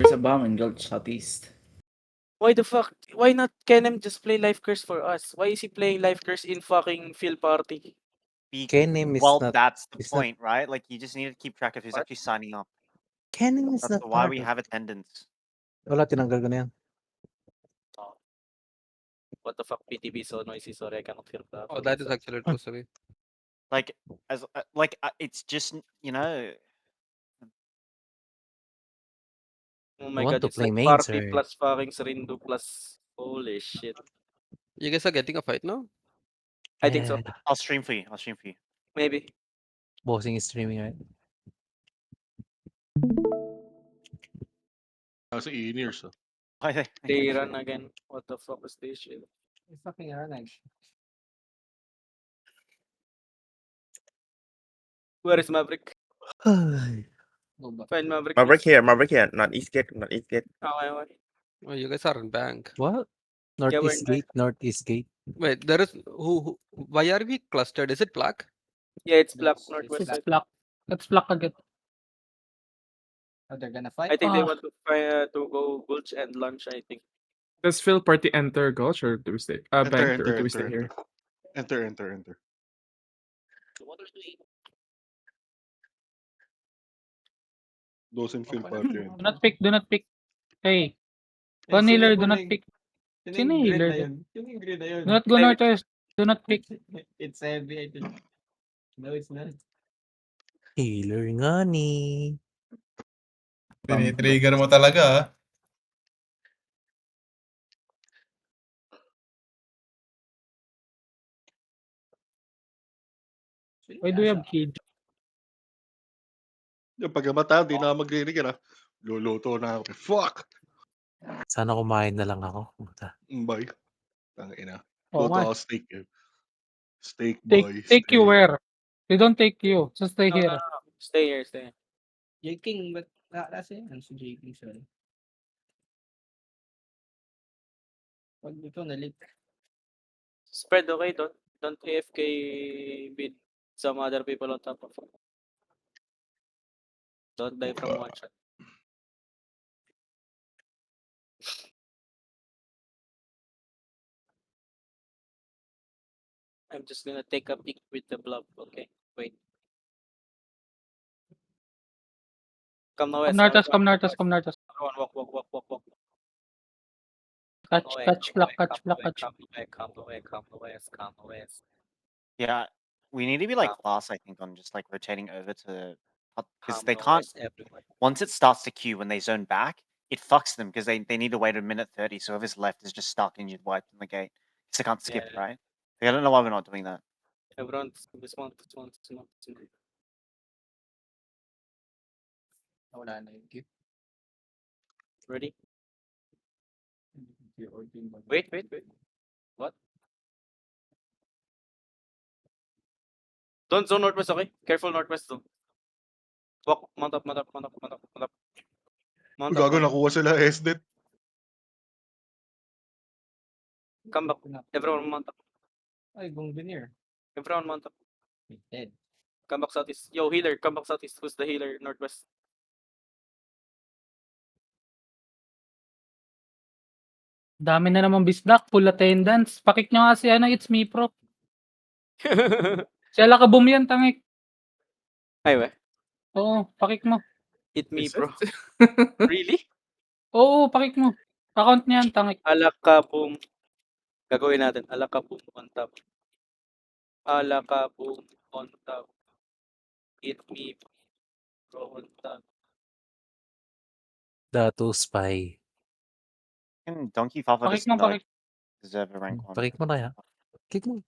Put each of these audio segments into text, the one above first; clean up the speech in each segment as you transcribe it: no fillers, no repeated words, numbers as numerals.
There's a bomb in Gulch Southeast. Why the fuck? Why not Kenem just play Life Curse for us? Why is he playing Life Curse in fucking Phil Party? Kenem is Well, not. that's the it's not- point, right? Like you just need to keep track of who's What? actually signing up. Kenem is That's not why part we of. have attendance. Wala, tinanggal ko na yan. What the fuck? PTB so noisy, sorry, I cannot hear that. Oh, that is actually true, Sabi. Like it's just Oh I my want god, to it's play like main, Party sir. plus fucking Serindu plus. Holy shit. You guys are getting a fight now? I think so. Yeah. I'll stream for you. I'll stream for you. Maybe. Bossing is streaming, right? Nasa in-ears. Why They run again. What the fuck is this shit? Fucking Arnage. Where is Maverick? Ay. Find Maverick. Maverick please. here, not East Gate, not East Gate. Okay. Oh, you guys are in bank. What? we're Northeast in Gate, Northeast Gate. Wait, there is who? Why are we clustered? Is it black? Yeah, it's black It's northwest. black. Block. Let's block again. Oh, they're gonna fight? I think they Ah. want to go Gulch and lunch, I think. Does Phil Party enter Gulch or do we stay? Bank or do we stay Enter. here? Enter. Those in field party. Do not pick. Do not pick. Hey. One healer, do not pick. Sino yung healer? Yung green na yun. Do not go Hey. northwest. Do not pick. It's heavy, I think. No, it's not. Healer nga ni. Tinitrigger mo talaga, ah. Why do we have cage? Yung pagkamata, di na magrinig ka na. Luluto na ako. Fuck! Sana kumain na lang ako. Puta. Bye. Tangina. Oh, Luto my. ako steak. Steak boy. Take you steak. where? They don't take you. Just stay No, here. no. Stay here, stay here. J King, but nasa yan. Si J King, sorry. Pag ito nalit. Spread, okay? Don't AFK with some other people on top of it. Don't die from one shot. I'm just gonna take a peek with the blob. Okay, wait. Come now, Come northwest, come northwest, come northwest. Walk. Catch, Away, catch, come block, away, catch, come block, away, catch. come west. Yeah, we need to be like Come. fast. I think on just like rotating over to because Come they now, can't. west everywhere. Once it starts to queue when they zone back, it fucks them because they need to wait a minute 30. So whoever's left is just stuck and you'd wipe in the gate. So they can't skip, Yeah. right? Like, I don't know why we're not doing that. Everyone, this one. Wala na yung gift. Ready? Wait. What? Don't zone northwest, okay? Careful northwest zone. Walk, mount up. Mount Gago, up. nakuha sila SDET. Come back. Everyone mount up. Ay, Gong Veneer. Everyone mount up. Dead. Come back southeast. Yo, healer, come back southeast. Who's the healer? Northwest. Dami na naman bisdak. Full attendance. Pakik nyo nga si It's Me Pro. Si Alakabum yan, tangik. Ay, we. Oo, pakik mo. Hit me, Is bro. it? Really? Oo, pakik mo. Account niyan, tangik. Alakabum. Gagawin natin. Alakabum on top. Alakabum on top. Hit me, bro, on top. Dato spy. And Donkey Fafa Pakik does mo, not pakik. deserve a rank 1. Pakik mo na yan. Kick mo.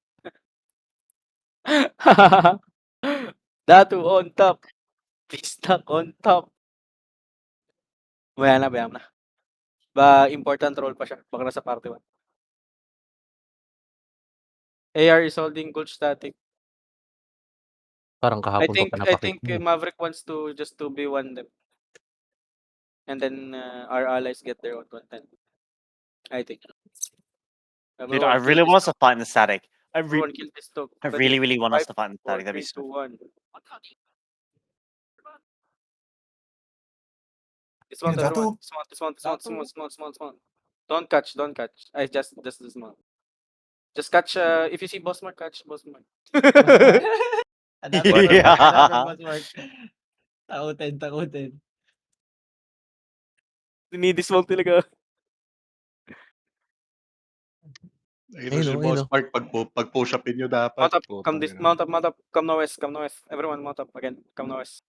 Datu on top. Pistak on top. Bayaan na. Ba, important role pa siya. Baka nasa party 1. AR is holding gold static. Parang I kahapon think pa pinapakik mo. Maverick wants to just 2v1 them. And then our allies get their own content. I think. Dude, I really want us to fight in the static. I Everyone kill this dog. really want us to fight in the static. That'd be so. 1. Dismount, Yung everyone. Datu. Dismount. Don't catch. I just dismount. Just catch, if you see Boss Mark, catch Boss Mark. Hanapin Yeah. Boss Mark. Takutin. Dinidismount talaga. Ayun Ayun si o, Boss ayun o. Mark, pag push upin nyo dapat. Mount up, putang ina. mount up, come now west. Everyone mount up again, come now west.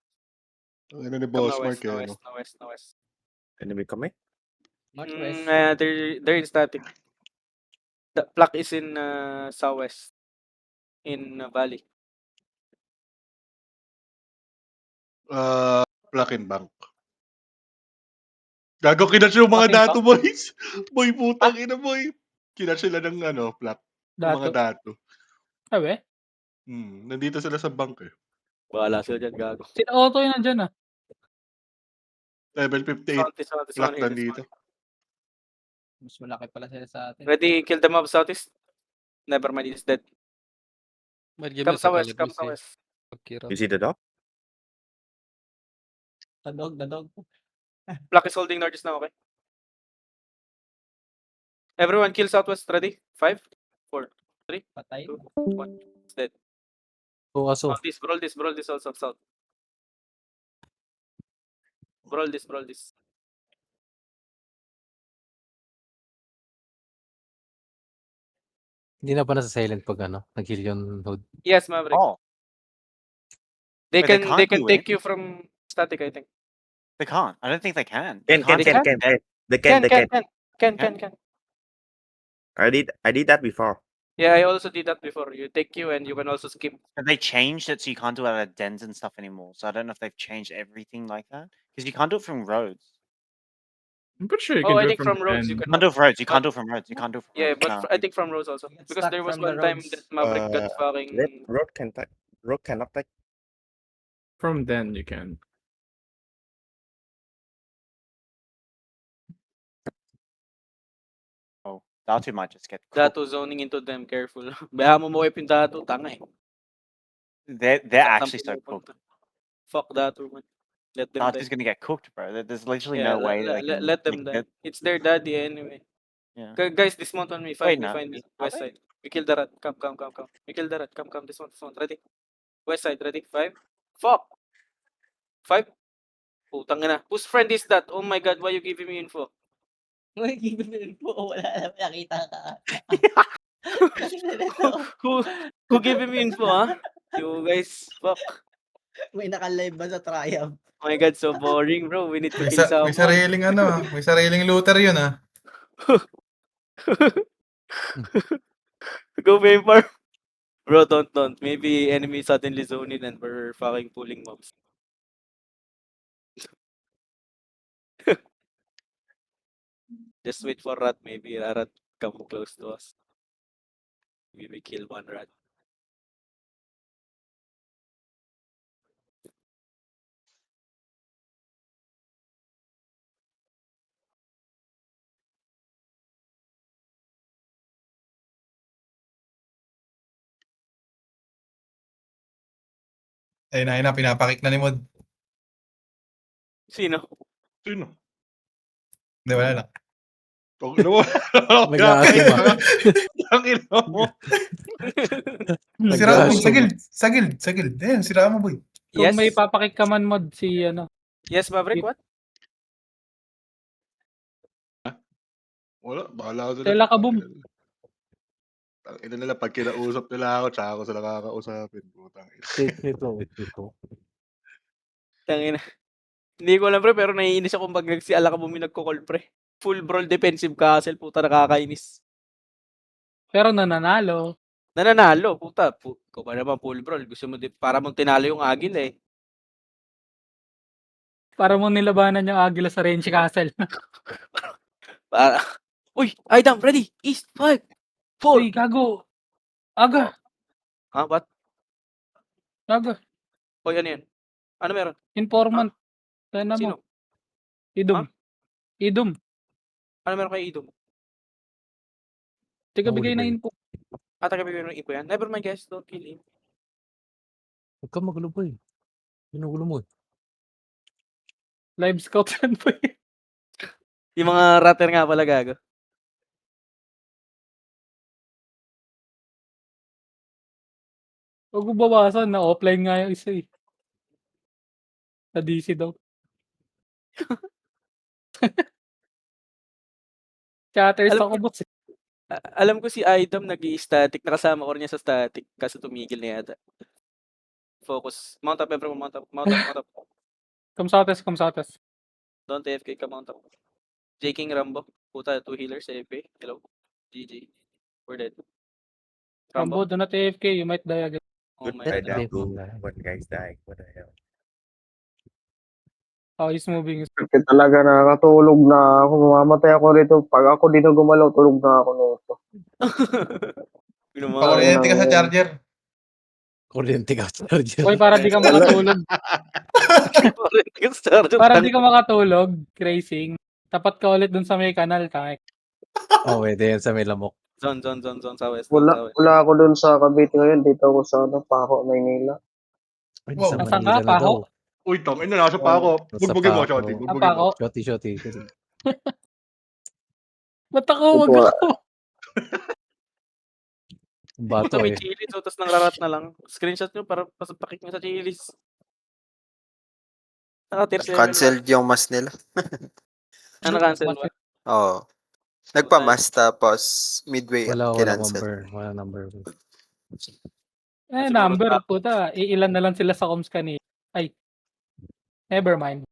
Ang ina ni Come Boss now Mark west, eh. now west. Enemy coming. March West. They're in static. The plug is in southwest. In valley. Plakin Bank. Gago, kinatch yung mga Plakin Datu, boys. Boy, putang ina, boy. Kinatch sila ng plak. Yung mga Dato. Datu. Sabi? Nandito sila sa bank eh. Bahala sila dyan, gago. Si Otto yun nandyan ah. Level 58 This one plak here, nandito. Mas malaki pala sila sa atin. Ready, kill them up southeast. Never mind, it's dead. Might give Come me a southwest, second. come Let me see. southwest. Okay, You see the dog? The dog. Plug is holding northeast now, okay? Everyone kill southwest, ready? 5, 4, 3, Patay. 2, 1. It's dead. O, aso. Brawl this also south. Brawl this. Hindi na pa nasa silent pag nag-heal yung hood. Yes, Maverick. Oh, They But they can can't do take it. you from static, I think. they can't. I don't think they can. Can. can't They can. Can. I did that before. Yeah, I also did that before. You take you and you can also skip. But they changed it so you can't do it out of dens and stuff anymore. So I don't know if they've changed everything like that. Because you can't do it from roads. I'm pretty sure you Oh, can I do think it from roads you ten. You can. can't do it from roads. You can't do it from roads. You can't do it from Yeah, roads. but No. I think from roads also. You get Because stuck there was from the one time roads. that Maverick got fucking. Road cannot take. From then you can. Oh, Datu might just get cooked. Datu zoning into them, careful. Baya mo wipe yung Datu, tanga eh. They're Saan actually so pumupunta? cooked. Fuck Datu, man. Let them Datu's die. gonna get cooked, bro. There's literally Yeah, no way they can. let them they die. can It's their daddy anyway. Yeah. Guys, dismount on me. Wait, Find me, no. find me. Are West they? side. We kill the rat. Come. We kill the rat. Come. Dismount. Ready? West side, ready? 5. Fuck! 5. Putang ina. Whose friend is that? Oh my god, why you giving me info? Uy, gigil po. Wala na nakita ka. Who giving me info, ha? You guys, fuck. May naka-live ba sa Triumph? Oh my god, so boring, bro. We need to May, kill sa- may someone. sariling may sariling looter yun Go Vampire. Bro, don't. Maybe enemy suddenly zone in and we're fucking pulling mobs. Just wait for rat. Maybe a rat come close to us. Maybe we kill one rat. Ayun na, pinapakik na ni Mod. Sino? Hindi, wala na. Ano mo? Nag-aasim Ang ina mo. Sira mo, Nag-aasim. sa guild. Ayun, sira mo, boy. Kung Yes. may papakik ka man mod si Yes, Maverick, what? Wala, bahala ko Tela ka, boom. Ang ina nila, pag kinausap nila ako, tsaka ako sila kakausapin. Putang ina. Ito. Tangina. Hindi ko alam, pre, pero naiinis ako pag si Alakabumi nagko-call, pre. Full brawl defensive castle, puta, nakakainis. pero nananalo. Nananalo, puta. Ikaw ba naman full brawl? Gusto mo, para mong tinalo yung agil eh. Para mo nilabanan yung Agila sa Range Castle. Para... Uy, Aidam, ready? East, 5, 4. Uy, gago. Aga. Ha, what? Aga. Uy, ano yan? Ano meron? Informant. Kaya Sino? mo. Idom. Idom. Ano meron kay Idom? Tiga bigay na info. Taga-bigay ng info yan? Never mind, guys. Don't kill him. Huwag ka magulo, boy. Ginugulo mo. Live scout yan boy. Yung mga ratter nga pala gago. Huwag mo bawasan na offline nga yung isa eh. Sa DC daw. Chatters Alam ako boss eh. Alam ko si Idom nag-i-static. Nakasama ko rin niya sa static. Kaso tumigil na yata. Focus. Mount up everyone. Mount up. Mount up. Mount up. Come sa atas. Don't AFK ka. Mount up. J King Rambo. Puta, 2 healers AFK. Hello. GG. We're dead. Rambo, Rambo. do not AFK. You might die again. Oh Good my guy god. down, bro. One guy's dying. What the hell? Oh, he's moving. Kasi talaga nakakatulog na ako. Mamamatay ako rito. Pag ako dito gumalaw, tulog na ako nito. Pakuryente ka sa charger. Kuryente ka sa charger. Hoy, para di ka makatulog. Para di ka makatulog, racing. Tapat ka ulit dun sa may kanal, tangik. Oh, pwede yan sa may lamok. Zone sa west. Wala ako dun sa Cavite ngayon. Dito ako sa Pako, Maynila. Ay, Wow. sa Nasaan Manila ka, na Paho? daw. Uy, tangin na, nasa pa ako. Nasa Bugbugin mo, pa Shotty. ako. Bugbugin mo. Apa ako? Shotty. Ba't ako? Wag Ito, ako. Bato May eh. chilies. So, tapos nangrarat na lang. Screenshot nyo para pasapakik nyo sa chilies. Nakatirs Cancelled yung mas nila. Ano cancel ba? Oo. Nagpamas tapos midway Wala kinancel. number. Number, puta. Iilan na lang sila sa comms kanina. Ay. Never mind.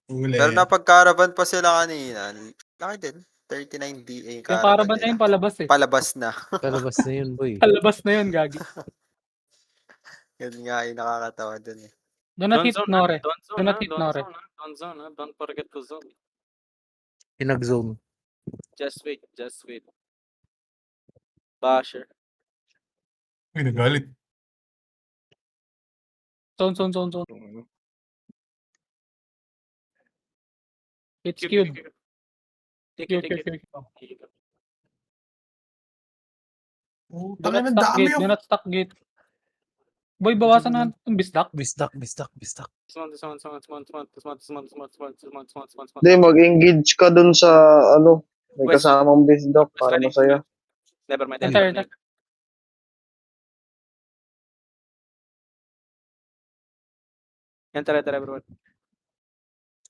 Uli. Pero napagkaraban pa sila kanina. Laki din. 39 DA Yung caravan na yung palabas eh. Palabas na. Palabas na yun, boy. Palabas na yun, gagi. Yun nga yung nakakatawa dun eh. Do not hit Nore. Don't Do not hit Nore. zone. Don't forget to zone. Pinag-zone. Just wait. Basher. Uy, nagalit. Zone. It's cute. Take Cute. it. Oh, Do tangin not ng stack dami gate. yun. Do not stack gate. Boy, bawasan na itong bisdak. Bistak. Smart. Hindi, mag-engage ka dun sa, may West. kasamang bisdak para masaya. Never mind. Enter. Enter everyone.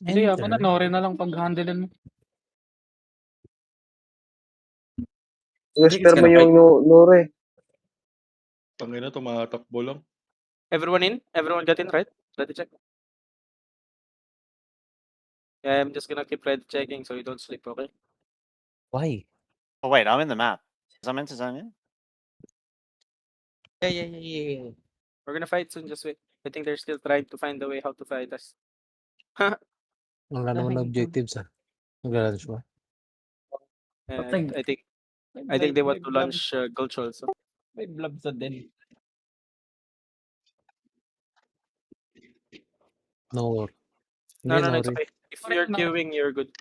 Hindi, ako na. Nore na lang pag-handlean mo. Whisper mo yung Nore. Tangin na, tumatakbo lang. Everyone in? Everyone got in, right? Ready check. Yeah, I'm just gonna keep ready checking so you don't sleep, okay? Why? Oh wait, I'm in the map. Is that meant to zone in? Yeah. We're gonna fight soon, just wait. I think they're still trying to find a way how to fight us. Wala naman na objectives ah. Nag-lunch ba? I think they want to launch Gulch also. May blab sa den. No. No, it's okay. If you're queuing, you're good.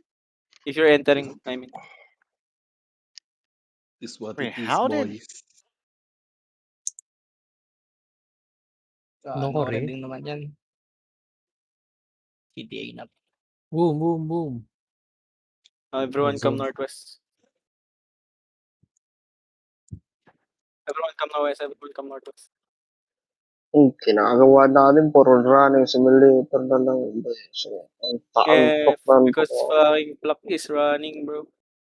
If you're entering, I mean. This what Wait, it is, how did- boys. No, Nore rin. din naman yan. CTA na. Boom. Everyone come Zone. northwest. Everyone come northwest. Ang ginagawa natin, puro running simulator na lang. So, ang Yeah, taantok na. because fucking Pluck is running, bro.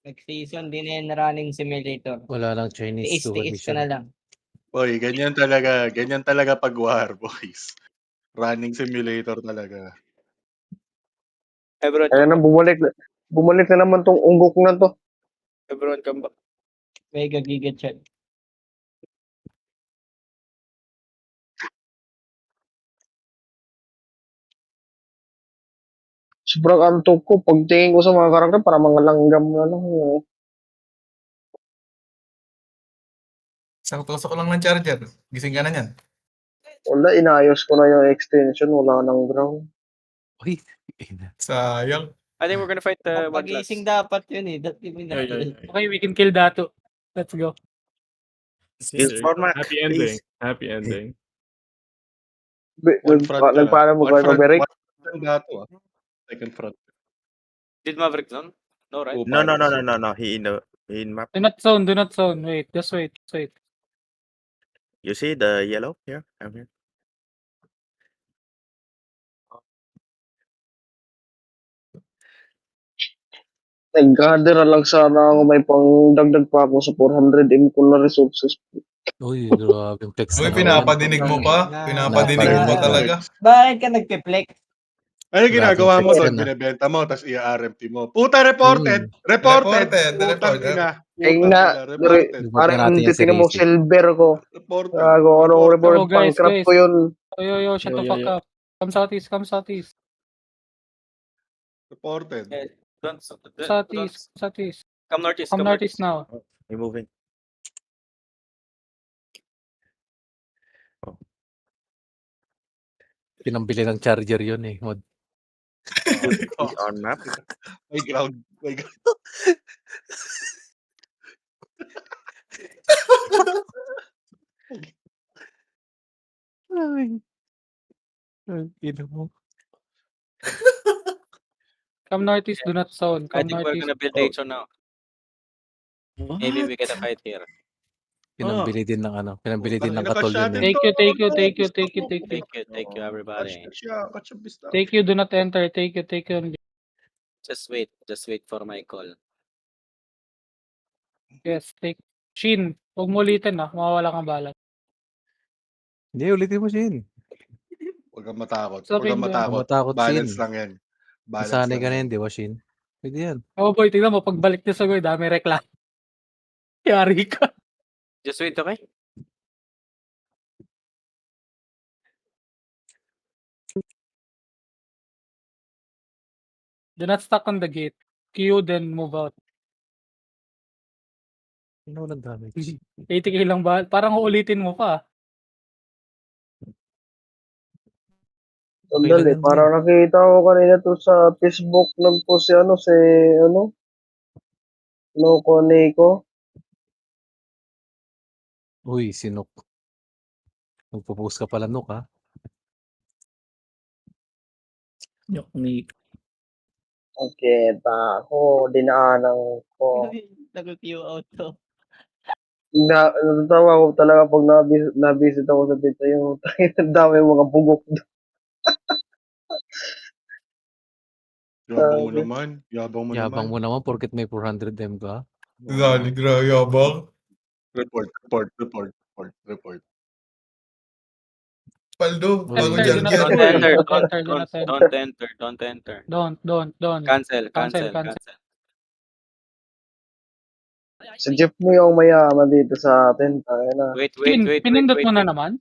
Nag-season din yan running simulator. Wala lang Chinese to Tiis ka na lang. Boy, ganyan talaga pag war, boys. Running simulator talaga. Everyone Ayan come na, back. bumalik na naman tong unggok na to. Everyone come back. Mega giga chat. Sobrang antok ko. Pagtingin ko sa mga karakter, para mga langgam na lang. Sakto ko lang ng charger. Gising ka na yan. Wala, inayos ko na yung extension. Wala nang ground. Uy. Sayang. I think we're gonna fight one last. Pag-gising dapat yun eh. Okay, we can kill Dato. Let's go. Skills format. Happy ending. One front ka na. Nagpaano mo One kayo front, maberek? one front dato, ah. Second front. Did Maverick zone? No, right? No, no, no, no, no, no. He in map. Do not zone, do not zone. Wait, just wait, just wait. You see the yellow here? I'm here. Nag-gather na lang sana ako, may pangdagdag pa ako sa 400M ko na resources. Uy, grabe yung flex Uy, naman. pinapadinig mo pa. Pinapadinig mo pa talaga. Bakit ka nagpe-flex? Ano yung ginagawa mo Grabe doon? flex yan, Binibenta mo, tapos i-RMT mo. Puta, reported! Reported! Reported, Putang reported. ina. Ay Putang nga, ina, reported. Report parang natin yan si titignan mo Racy. silver ko. Reported. Gago, anong report? Oh, guys, Pang-crap guys. ko yun. Yo, shut Yo, the yo, fuck yo. up. Come southeast, come southeast. Reported. Yeah, don't, Southeast, southeast. come northeast. Come northeast now. I'm moving. Pinambili ng charger yun eh. Mod. He's on map. May ground. May ground. Ay. Ay, ino mo. Come northeast, do not zone. I Come think we're gonna northeast. build HO now. Maybe we get a fight here. Pinambili din ng ano. Pinambili din ng Putang ina, katol yun kasyado eh. Take you, take you, take you, take you, take you. Thank you, everybody. Kasyabista. Take you, do not enter. Take you. Just wait for my call. Yes, take. Shin, huwag mo ulitin mawawala kang balat. Hindi, ulitin mo Shin. Huwag kang matakot. Sa Huwag kang akin, matakot. matakot, Balance Shin. lang yan. Balance Nasanay lang ka na yan. yun, di ba Shin? Pwede yan. Oh boy, tingnan mo, pagbalik niya sa goy, dami reklamo. Yari ka. Just wait, okay? Do not stuck on the gate. Q, then move out. Ano walang damage? 80k lang ba? Parang uulitin mo pa. Okay Sandali, lang yan, parang nakita ko kanina to sa Facebook, nagpost si Loko Nico. Uy, sinok. Magpo-post ka pala, Nuk, ha? Yok ni. Okay, ako, dinaanan ko. Nag-Q out to. Natatawa ko talaga pag nabisit ako sa pizza yung dami mga bugok. Yabang mo Grabe. naman. Yabang mo Yabang naman. mo naman porket may 400M ka. Dali, grabe yabang. Report. Paldo, bago Enter, dyan do not dyan. enter. Don't enter. Don't. Cancel. Si Jeff mo yung mayaman dito sa atin. Na. Wait. Shin, pinindot mo na naman?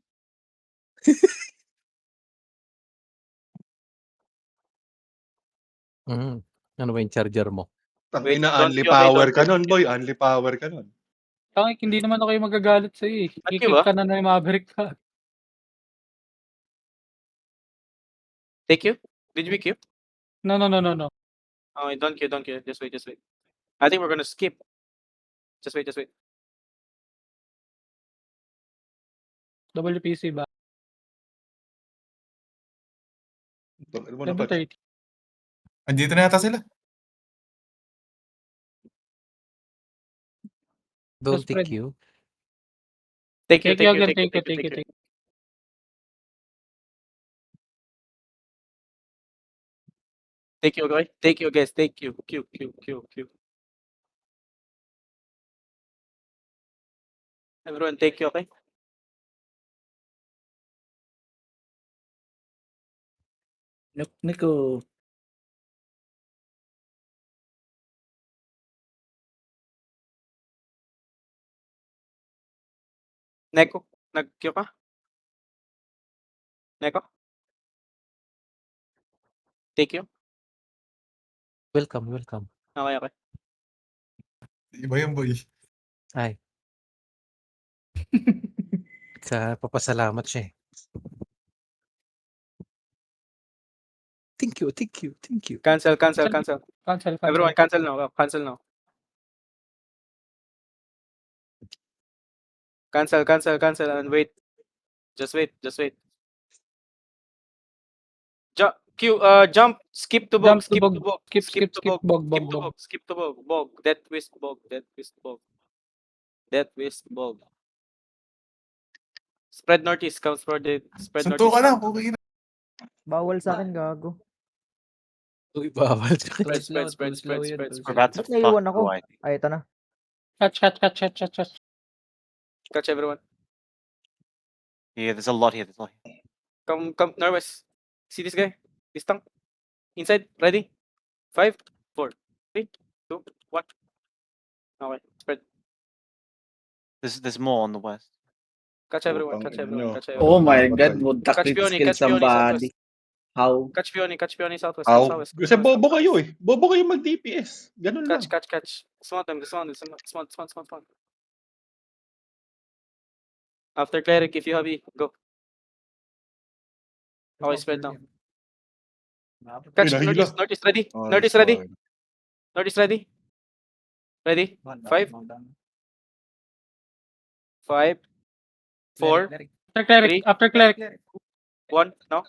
Ano ba yung charger mo? Wait, Tangina, don't unli you, okay, power don't ka you. nun, boy. Unli power ka nun. Tangik, hindi naman ako yung magagalit sa iyo. At Kikik ba? ka na yung Maverick ka. Take you? Did we queue? No. Oh, don't queue. Just wait. I think we're gonna skip. Just wait. WPC ba? Ano mo na Level pa? 30. Andito na yata sila. Don't Just spread. take you. Take you. Take you. Take you, okay? Take you, guys. Take you. Q. Everyone, take you, okay? Nico. Neko, nag-Q ka? Neko? Take you? Welcome. Okay. Iba yung boy. Ay. Papasalamat siya eh. Thank you. Cancel. Cancel. Everyone, cancel now. Cancel. And wait. Just wait. Q, jump, skip to bog, Jump to skip bog. to bog, Skip, skip to bog, bog, skip bog, to bog. bog, skip to bog, bog, death twist bog, death twist bog. Death twist bog. Spread northeast, come spread Sunto ka northeast. lang, okay na. Bawal sa akin, gago. Uy, bawal. Spread. We're about to Ba't fuck naiwan ako? through, I think. Ay, ito na. Catch. Catch everyone. Yeah, there's a lot here. Come, northwest. See this guy? This tank. Inside, ready? 5, 4, 3, 2, 1. Okay, spread. There's more on the west. Catch everyone, Putang catch ina everyone, nyo. catch Oh everyone. my Patay. god, would the Catch crit Peony, skill catch Peony, somebody. How? Catch Peony, southwest, Aw, southwest. kasi bobo kayo eh. Bobo kayo mag-DPS. Ganun lang. Catch. Smart them, smart. After cleric, if you have E, go. Okay, spread now. Catch nahila. northeast ready. Oh, Northeast that's ready. fine. Northeast ready. Ready? 5, 5, 4, After cleric. 1, no?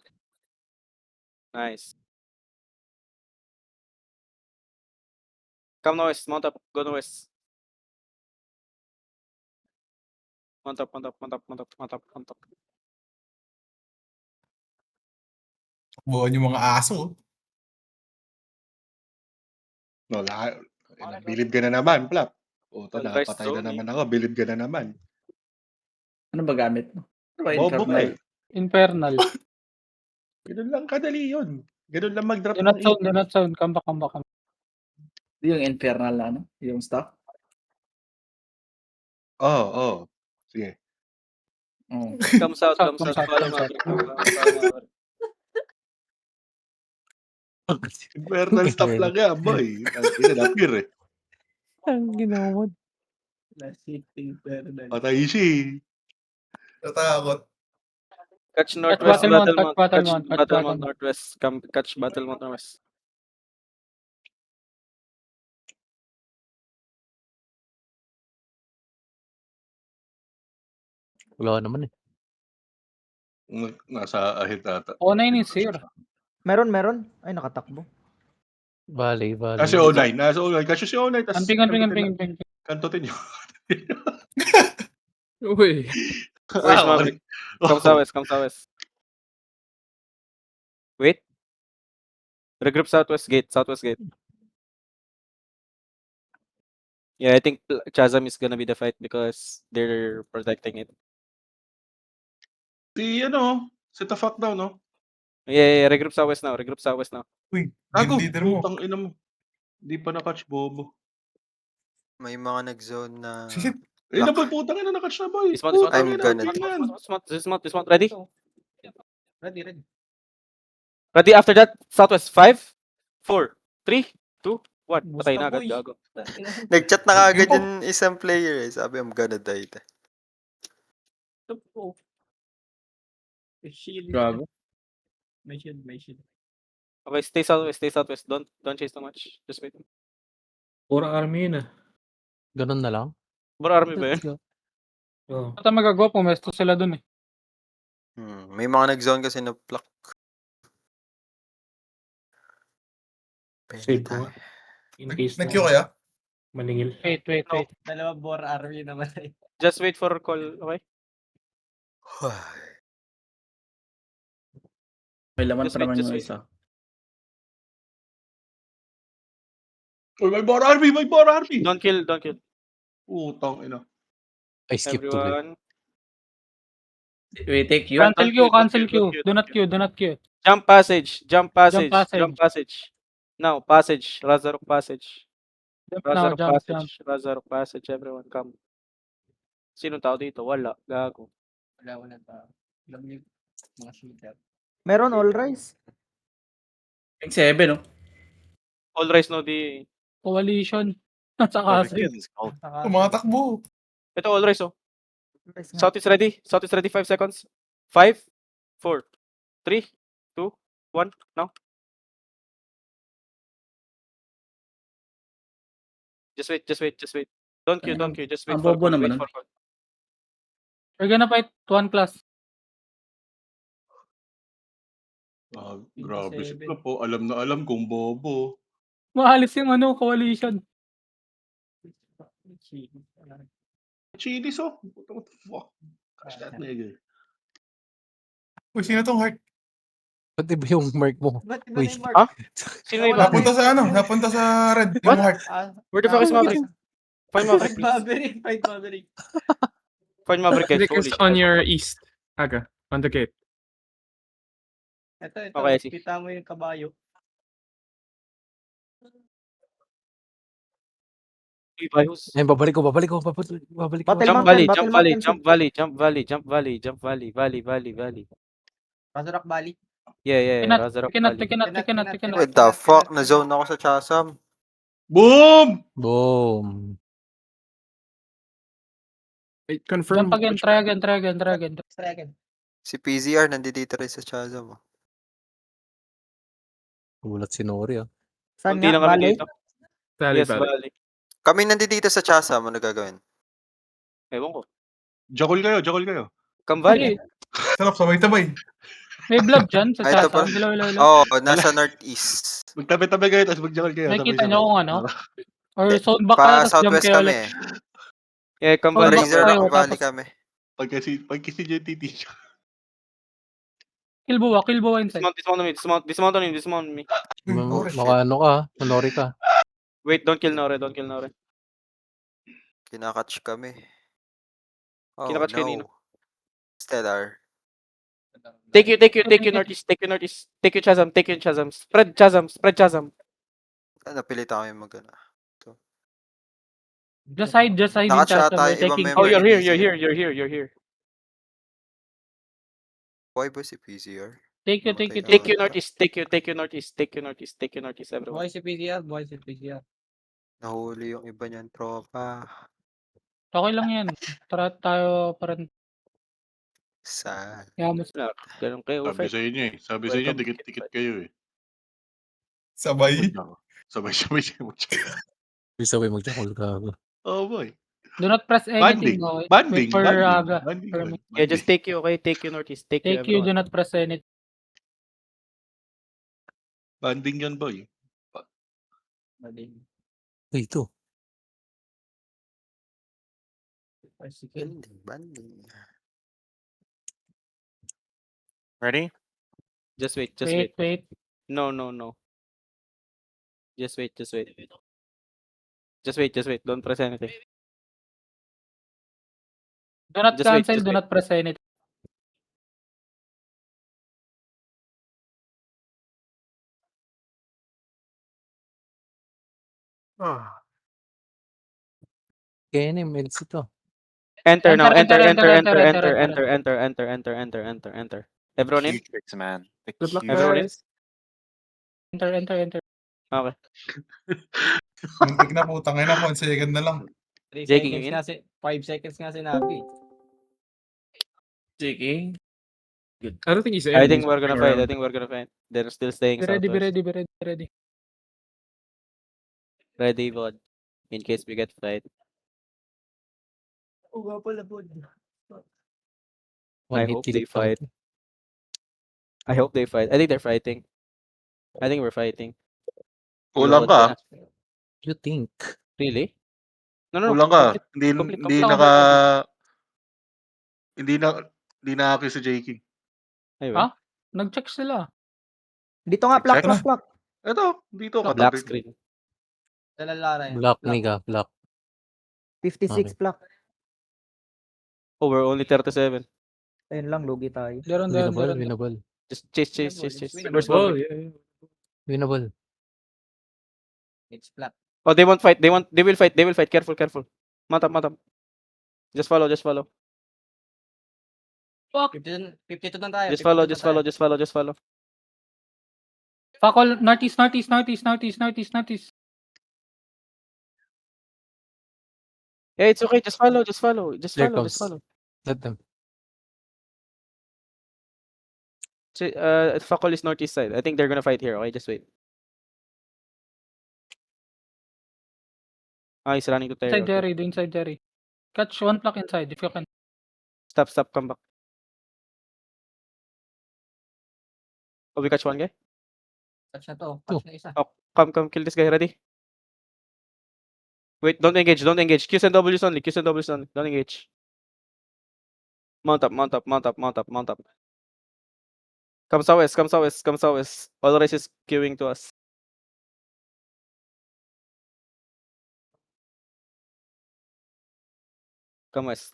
Nice. Come northwest, mount up, go northwest. Mount up. Buwan yung mga aso. No, bilib ka na naman, Plap. Puta, Sunrise nakapatay na zone, naman ako. Bilib ka na naman. Ano ba gamit mo? Ano ba Bobo ka Infernal? eh. Infernal. Ganun lang kadali yun. Ganun lang mag-drop Do not ng zone, E. do not zone. Come back. Yung Infernal na ano? Yung stuff? Oo. Sige. Oh. Come south. Come south. Follow Maverick. Infernal stuff lang yan, boy. Ang kinadapir eh. Ang ginawa. Classic Infernal. Patay siya eh. Natakot. Catch northwest, Battlemount, Battlemount. catch Catch Battlemount. Battlemount northwest. Come catch Battlemount northwest. Wala naman eh. Nasa ahead ata. O9 is here. Meron. Ay, nakatakbo. Bali. Kasi O9. Nasa O9. Kasi si O9. Tas Amping. kantutin nyo. Uy. Where's Maverick? Come southwest. Wait. Regroup southwest gate. Yeah, I think Chasm is gonna be the fight because they're protecting it. Si the fuck down, no? Yeah, regroup southwest now. Uy, Gago, yung leader mo. putang ina mo. Hindi pa na-catch bobo. May mga nag-zone na... Shit. Na boy, putang ina na-catch na boy. This one. I'm gonna- This one. Ready? Ready after that, southwest. 5, 4, 3, 2, 1. Patay na agad, gago. Nag-chat na kagad yung isang player eh. Sabi, I'm gonna die. Gago. May shield. Okay, stay southwest. Don't chase too much. Just wait. Pura army yun ah. Ganun na lang? Bro, army ba yun? Let's go. Oh. Ata magagawa, pumesto sila dun eh. May mga nag-zone kasi na pluck. Save ko nga. In case Nag-Q kaya? maningil. Wait. Dalawa bore army naman. Just wait for call, okay? May laman Just pa naman wait, yung just isa. Uy, may bar army. Don't kill. Putang ina. I skip to it. Everyone. We take you. Cancel Q. Do not Q. Jump passage. passage. Now, passage. Razorok passage. Jump now, jump. Razorok passage. Everyone come. Sino tao dito? Wala. Gago. Wala tao. Alam niyo, mga shooter. Meron all rise. Pink 7, no? All rise no di. Coalition. Saka Tumatakbo. Ito all rise oh. Rise nga. South is ready. 5 seconds. 5, 4, 3, 2, 1. Now. Just wait. Don't queue. Just wait Ang for bobo call. naman Wait nun. for call. We're gonna fight 1 class. Grabe si 27. Prof, oh. Alam na alam kung bobo. Maalis yung ano, coalition. Chilis, oh. What the fuck? Catch that nigga. Uy, sino tong heart? Ba't iba yung mark mo? Ba't iba Uy. na yung mark? Ha? Sino Nawala iba? na Napunta sa ano? Napunta sa red. What? Yung heart. Where the fuck is Maverick? Find Maverick, Fight please. Maverick, fight Maverick. Find Maverick, guys. Rick Holy is shit. on your east. Aga, on the gate. Ito, Okay, I see. kita mo yung kabayo. Uy, Bayos. Ayun, babalik ko. Babalik ko. Battle Jump Mountain, valley, Battle jump valley, Mountain. jump valley, jump valley, jump valley, jump valley, valley. Razorak Valley. Yeah, Cannot, Razorok cannot, Valley. cannot. What the fuck? Na-zone ako sa Chasam. Boom! Boom. Wait, confirm. Jump again, which try map? again. Try again. Si PZR nandito rin sa Chasam. Gulat si Nori, ah. Saan Konti nga? lang kami Valley? dito. Valley, Yes, valley. Valley. Kami nandito sa Chasam. Ano gagawin? Ewan ko. Jakol kayo. Come Valley. Sarap, sabay-sabay. May blood dyan sa Ay, ito Chasa. pa. Hello. Oo, nasa northeast. Magtabi-tabi kayo, tapos magjakol kayo. Nakikita sabay-sabay. niyo kung ano? Or Hindi. zone back kayo, Pa tapos jump southwest kayo kami ulit. eh. Yeah, come Oh, Valley. back Razor tayo, Rock Valley tapos- kami. Pagkasi JTT. Kilbuwa inside. Dismount on me. Maka ano ka, Nori ka. Wait, don't kill Nore. Kinakatch kami. Oh Kinakatch kayo nino. no. Stellar. Take you northeast. Take you Chasm. Spread Chasm. Napilit ako yung mag-ano. Just hide in Nakashot Chasa. tayo, We're ibang taking member. Oh, you're PZR. here. You're here. Why ba si PZR? Take you. Take you northeast, everyone. Boy si PCR. Nahuli yung iba niyan, tropa. Okay lang yan. Tara tayo pa rin. Sad. Yamas. Ganun kayo. Sabi sa inyo eh. Sabi sa inyo, Welcome. dikit-dikit kayo eh. Sabay. Sabay-sabay. Sabay magjakol ka. Oh boy. Do not press anything. Okay? Banding. Wait for Aga. Banding. Yeah, just take you, okay? Take you northeast. Take you, Take you, everyone. do not press anything. Banding yan, boy. Uy, ito. Banding. Ready? Just wait. Wait. No. Just wait. Don't press anything. Do not Just wait, cancel, just do wait. not press anything. KNM, LC to. Enter now. Enter. Enter. Everyone in? Q-tricks, man. The Good luck, Everyone in? guys. Enter. Okay. Muntik na putang ina, 1 second na lang. 3 Jackie, seconds in? nga 5 seconds nga sinabi. Jiggy. I don't think he's in. I think He's we're gonna walking fight. around. They're still staying Be ready, southwest. be ready. Ready, Vod. In case we get fight. Oo nga pala, Bod. One I hit hope kill they it fight. count. I hope they fight. I think they're fighting. I think we're fighting. Kulang Vod ka. You think? Really? No. Kulang ka. complete. Hindi na ako sa JK. Ayun. Ah? Nag-check sila. Dito nga, plak. Ito, dito ka. Black screen. Dalalara yan. Black, nigga. Black. 56 Okay. plak. Oh, we're only 37. Ayun lang, lugi tayo. Deron. Winnable. Just chase. Winnable. Where's Oh, Maverick? yeah. Winnable. It's flat. Oh, they won't fight. They will fight. Careful. Mount up. Just follow. Fuck. 52 na tayo. Just 52 na tayo. follow. Fuck all. Northeast. Yeah, it's okay. Just follow. There comes. Let them. Fakol is northeast side. I think they're gonna fight here. Okay, just wait. He's running to Inside Terry. Jerry. Catch one plak inside if you can. Stop. Come back. Oh, we catch one guy. Touch na to. Touch na isa. Come, kill this guy. Ready? Wait, don't engage. Qs and Ws only. Don't engage. Mount up. Come southwest. All race is queuing to us. Come west.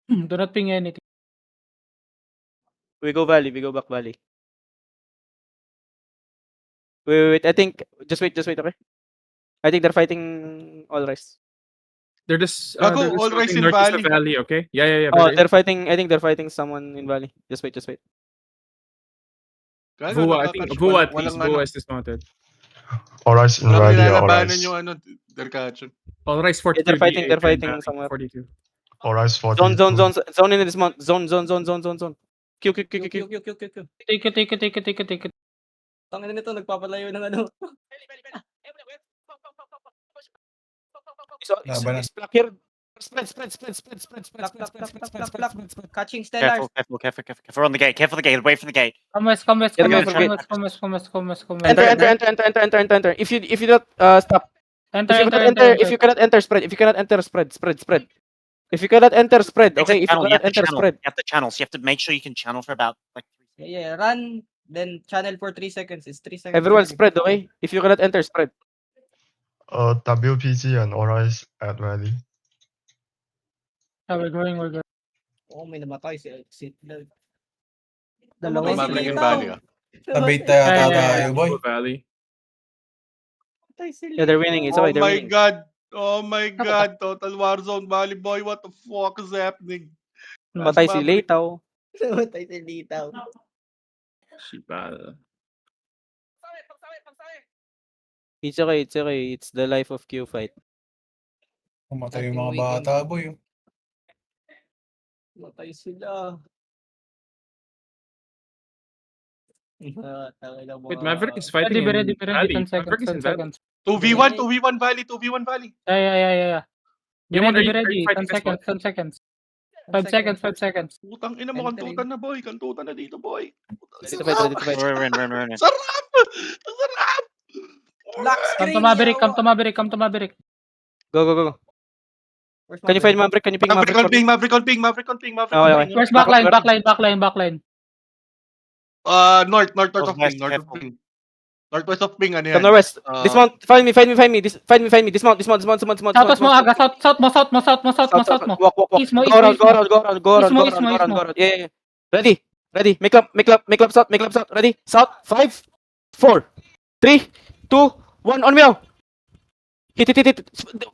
Do not ping anything. We go back valley. Wait. I think just wait, okay? I think they're fighting all rise. They're just Gago, they're just all rise floating in northeast of valley. valley, okay? Yeah. Oh, very- they're fighting. I think they're fighting someone in valley. Just wait. Gago, Vua, I think nakakatch. Vua at least. Walang Vua ano. is dismounted. Alright, in Walang ready, nilalabanan alright. yung ano, Derkachin. All right, Yeah, 43 they're fighting. VA, They're fighting Valley, somewhere. 42. Alright, 42. Zone in this month. Zone. Q. Q. Take it. Tangina nito, nagpapalayo ng ano. Laban na. Is black here. Spread. Black. Catching stellars. Careful on the gate. Wait for the gate. Come west. Enter. If you not stop. If you cannot enter, spread. If you cannot enter, spread. If you cannot enter, spread. Okay. If you cannot enter, spread. You have to channel. So you have to make sure you can channel for about like. Yeah. Run. Then channel for 3 seconds. It's 3 seconds. Everyone spread. Okay. If you cannot enter, spread. WPG and alright at ready. We're going. Oh, may namatay si Dalawa May Namatay Maverick si in Litaw. valley ah. Tabay tayo, boy. Valley. Namatay si Yeah, they're winning. It's okay. They're winning. Oh my god, Total Warzone Valley boy, what the fuck is happening? Matay si Litaw. Namatay si Litaw. Shibal. It's okay. It's the life of Q fight. Pumatay yung mga bata, boy. Namatay sila. Wait, Maverick is fighting Ready. in Valley. 10 Maverick is in seconds. Valley. 2v1 Valley. Yeah. Be Yaman, ready. are you fighting 10 this one? seconds. 5 seconds. Putang ina mo, kantutan na boy. Kantutan na dito boy. Ready to fight. Run. Sarap! Ang sarap! Black Come screen. to Maverick. Go. Can you find Maverick? Can you ping Maverick? Maverick on ping. Okay. Where's backline? North of Northwest, ping. careful. Northwest of ping, ano yan? Come northwest. Dismount. Find me. Dismount. South mo aga. South mo. Walk. East mo. Go around. Yeah. Ready. Make up south. Ready. South. 5, 4, 3, 2, 1. On me now. Hit.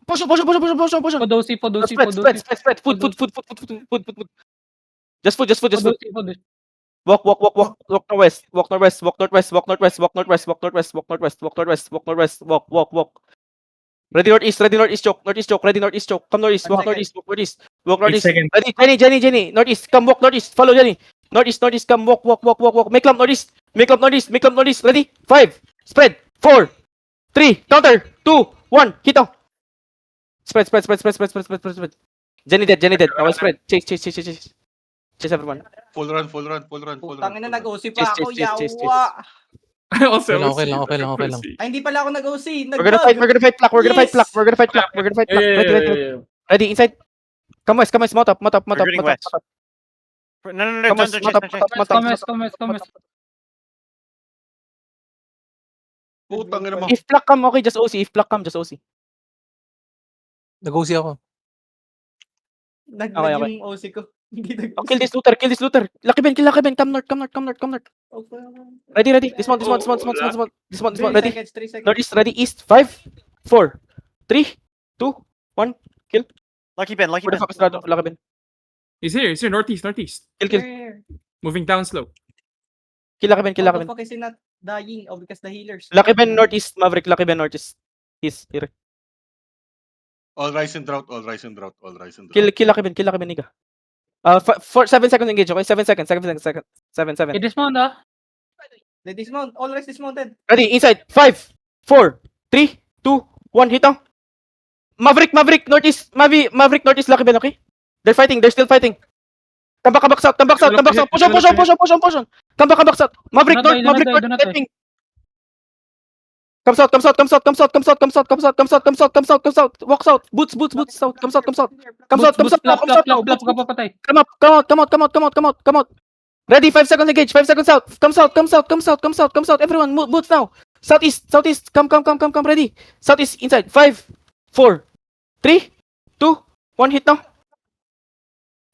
Push. Podosi. Spread. Foot. Just foot. Walk northwest. Walk northwest. Walk. Ready northeast choke. Come northeast. Walk northeast. Walk northeast. seconds. Ready, Jenny. Northeast. Come walk northeast. Follow Jenny. Northeast. Come walk. Make lump northeast. Ready? 5. Spread. 4, 3. Counter. 2, 1. Hit down. Spread. Jenny dead. Now spread. Chase everyone. Full run. Tangina nag-OC pa Chase. ako. Yawa. I also Okay lang. Ay, hindi pala ako nag-OC. We're gonna fight Black. We're gonna fight Black. Yeah. Ready, inside. Come west. Mount up. We're getting west. No. Come west. Don't Come west. Putang ina mo. If Black come, okay, just OC. If Black come, just OC. Nag-OC ako. Nag-lag Okay. yung OC ko. Hindi nag-OC. Oh, kill this looter. Lucky Ben. Come north. Ready. Dismount. Ready. 3 seconds. Northeast, ready. East. 5, 4, 3, 2, 1. Lucky Ben. Where the fuck is Rado? Lucky Ben. He's here. Northeast. Kill. Moving down slow. Kill Lucky Ben. How the fuck is he not dying? Oh, because the healers. Lucky Ben northeast. Maverick. Lucky Ben northeast. He's here. All rise and drought. All rise and drought. Kill Lucky Ben. Nigga. 7 seconds engage. Okay, 7 seconds. 7. Dismount ah. They dismount. All rest dismounted. Ready. Inside. 5, 4, 3, 2, 1. Hit down. Maverick, northeast, Maverick, northeast, Lucky Ben, okay? They're still fighting. Come back south, push on. Come back south. Maverick, Do not north, die, do not die. fighting. Come south. Walk south. Boots, south. Come south. Flap ka papatay. Come out. Ready, 5 seconds engage, 5 seconds out. Come south. Everyone, move, boots now. Southeast. Come, ready. Southeast, inside. 5, 4, 3, 2, 1, hit now.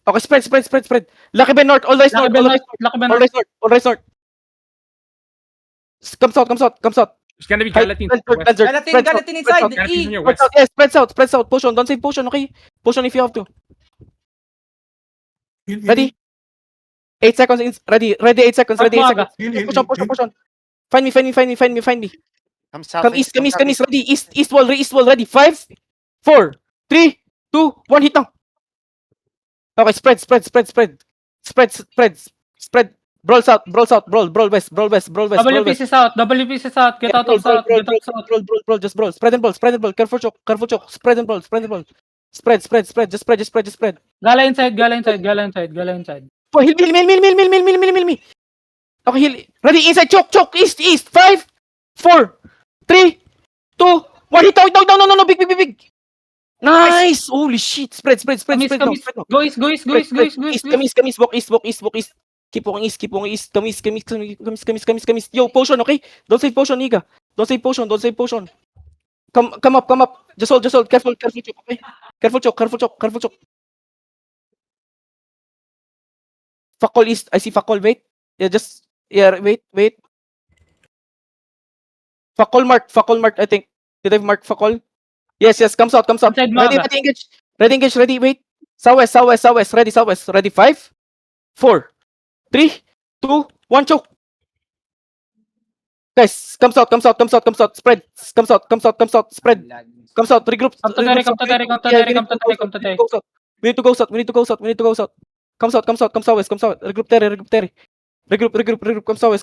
Okay, spread. Lucky Ben north, all rise north. All rise north. Come south. There's gonna be Galatine. Galatin inside. Galatine on your Spread west. south, yes, spread south. Push on, don't save potion, okay? Push on if you have to. Ready? 8 seconds. Ready, 8 seconds. Push on. Find me. Come south. Come east. Ready, east wall. Ready. 5, 4, 3, 2, 1. Hit now. Okay, spread. Brawl south. Brawl west. WPC south. Get out of south. Brawl. Just brawl. Spread and brawl. Careful choke. Spread and brawl. Spread. Just spread. Gala inside. Oh, heal me. Okay, heal. Ready, inside, choke. East. 5, 4, 3, 2, 1. Hit now. No. Big. Nice. Holy shit. Spread. now. Go east. Walk east. Keep walking east. Come east. Yo, potion, okay? Don't save potion, Niga. Don't save potion. Come up. Just hold. Careful choke, okay? Careful choke. Fakol east. I see Fakol. Wait. Wait. Fakol marked, I think. Did I mark Fakol? Yes. Come south. Inside Ready, Maga. engage. Ready, wait. Southwest. Ready, southwest. Ready, 5, 4, 3, 2, 1, choke. Guys, come south. Spread. Come south. Spread. Come south. Regroup. Come to Terry. We need to go south. Come south. Regroup Terry. Regroup. Come southwest.